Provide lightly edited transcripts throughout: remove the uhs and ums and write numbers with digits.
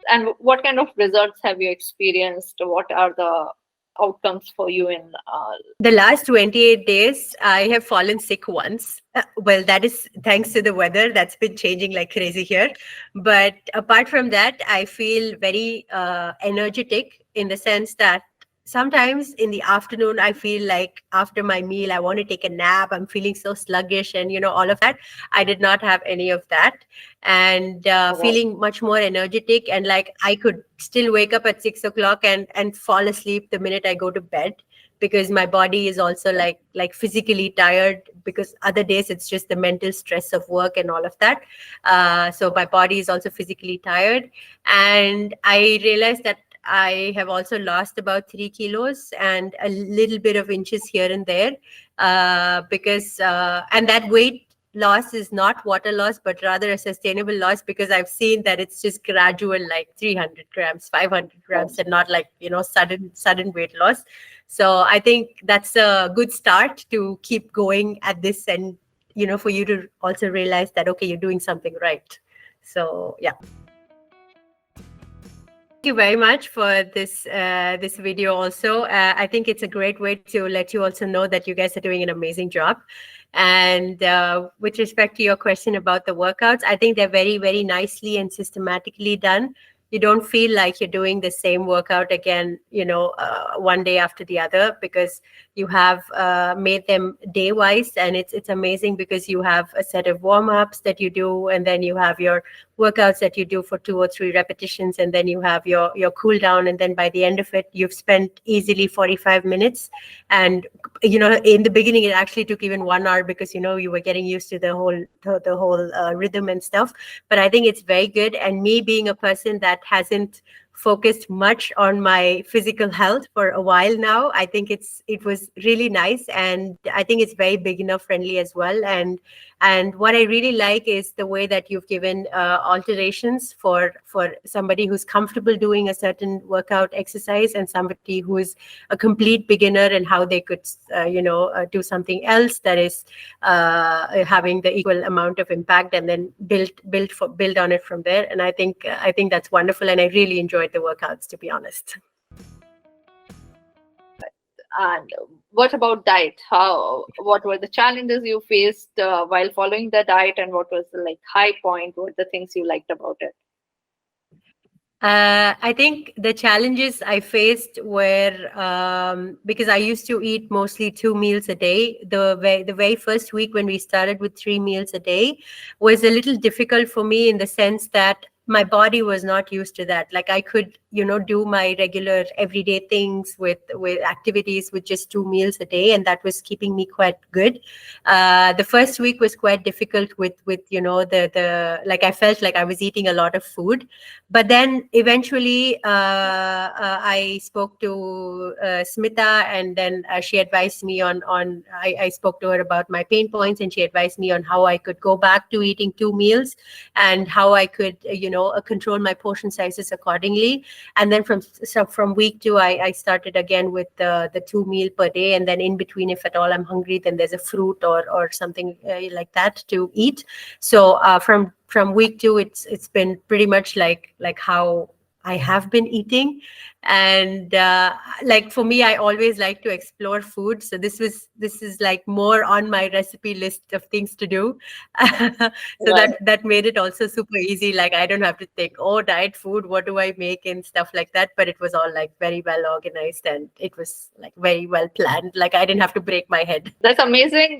And what kind of results have you experienced? What are the outcomes for you in The last 28 days, I have fallen sick once. Well, that is thanks to the weather that's been changing like crazy here. But apart from that, I feel very energetic in the sense that sometimes in the afternoon, I feel like after my meal, I want to take a nap. I'm feeling so sluggish and, all of that. I did not have any of that. And Wow. feeling much more energetic, and like I could still wake up at 6 o'clock and fall asleep the minute I go to bed, because my body is also like physically tired, because other days it's just the mental stress of work and all of that. So my body is also physically tired, and I realized that I have also lost about 3 kilos and a little bit of inches here and there, because and that weight loss is not water loss but rather a sustainable loss, because I've seen that it's just gradual, like 300 grams, 500 grams, and not like sudden weight loss. So I think that's a good start to keep going at this, and for you to also realize that okay, you're doing something right. So yeah. Thank you very much for this video also. I think it's a great way to let you also know that you guys are doing an amazing job. And with respect to your question about the workouts, I think they're very, very nicely and systematically done. You don't feel like you're doing the same workout again, one day after the other, because you have made them day wise, and it's amazing because you have a set of warm-ups that you do, and then you have your workouts that you do for 2 or 3 repetitions, and then you have your cool down, and then by the end of it you've spent easily 45 minutes. And in the beginning it actually took even 1 hour, because you were getting used to the whole rhythm and stuff. But I think it's very good, and me being a person that hasn't focused much on my physical health for a while now, I think it was really nice, and I think it's very beginner friendly as well. And what I really like is the way that you've given alterations for somebody who's comfortable doing a certain workout exercise, and somebody who is a complete beginner, and how they could do something else that is having the equal amount of impact, and then build on it from there. And I think that's wonderful, and I really enjoyed the workouts, to be honest. and what about diet? What were the challenges you faced while following the diet, and what was the like high point? What the things you liked about it? I think the challenges I faced were because I used to eat mostly 2 meals a day. The very first week when we started with 3 meals a day was a little difficult for me, in the sense that my body was not used to that. Like I could, do my regular everyday things with activities with just 2 meals a day, and that was keeping me quite good. The first week was quite difficult with the like I felt like I was eating a lot of food. But then eventually I spoke to Smita, and then she advised me on I spoke to her about my pain points, and she advised me on how I could go back to eating 2 meals, and how I could control my portion sizes accordingly. And then from week 2, I started again with the 2 meal per day, and then in between, if at all I'm hungry, then there's a fruit or something like that to eat. So from week 2, it's been pretty much like how I have been eating. And like for me, I always like to explore food, so this is like more on my recipe list of things to do. So Right. that made it also super easy. Like I don't have to think, oh, diet food, what do I make and stuff like that. But it was all like very well organized, and it was like very well planned. Like I didn't have to break my head. That's amazing.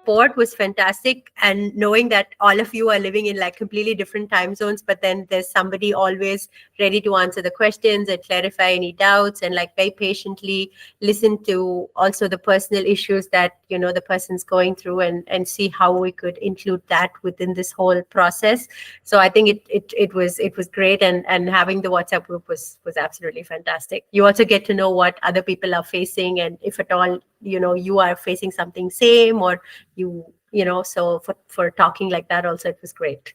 Support was fantastic, and knowing that all of you are living in like completely different time zones, but then there's somebody always ready to answer the questions and clarify any doubts, and like very patiently listen to also the personal issues that the person's going through, and see how we could include that within this whole process. So I think it was great, and having the WhatsApp group was absolutely fantastic. You also get to know what other people are facing, and if at all you are facing something same, or so for talking like that also, it was great.